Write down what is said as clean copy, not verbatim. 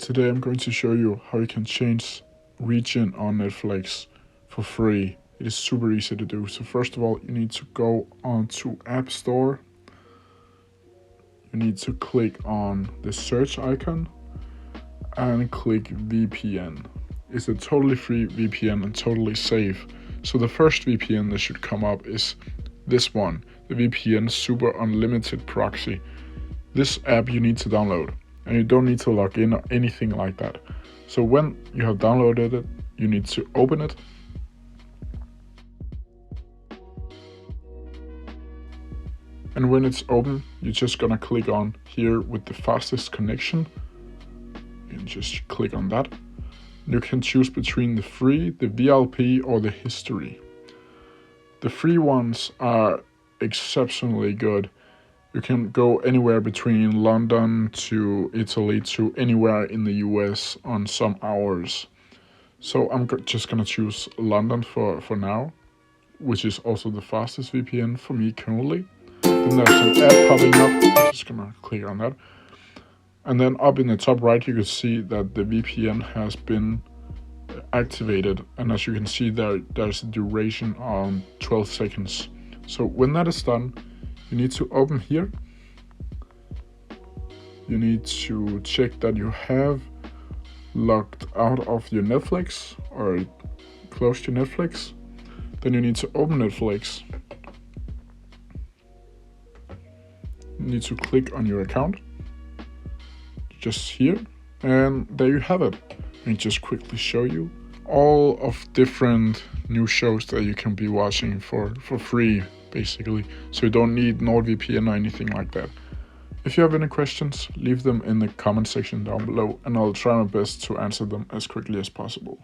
Today I'm going to show you how you can change region on Netflix for free. It is super easy to do. So first of all, you need to go onto App Store. You need to click on the search icon and click VPN. It's a totally free VPN and totally safe. So the first VPN that should come up is this one, the VPN Super Unlimited Proxy. This app you need to download, and you don't need to log in or anything like that. So when you have downloaded it, you need to open it. And when it's open, you're just gonna click on here with the fastest connection and just click on that. You can choose between the free, the VLP, or the history. The free ones are exceptionally good. You can go anywhere between London to Italy to anywhere in the US on some hours. So I'm just gonna choose London for now, which is also the fastest VPN for me currently. Then there's an ad popping up. I'm just gonna click on that. And then up in the top right, you can see that the VPN has been activated. And as you can see there's a duration on 12 seconds. So when that is done, you need to open here. You need to check that you have logged out of your Netflix or closed your Netflix. Then you need to open Netflix. You need to click on your account, just here, and there you have it. Let me just quickly show you all of different new shows that you can be watching for free, basically. So you don't need NordVPN or anything like that. If you have any questions, leave them in the comment section down below, and I'll try my best to answer them as quickly as possible.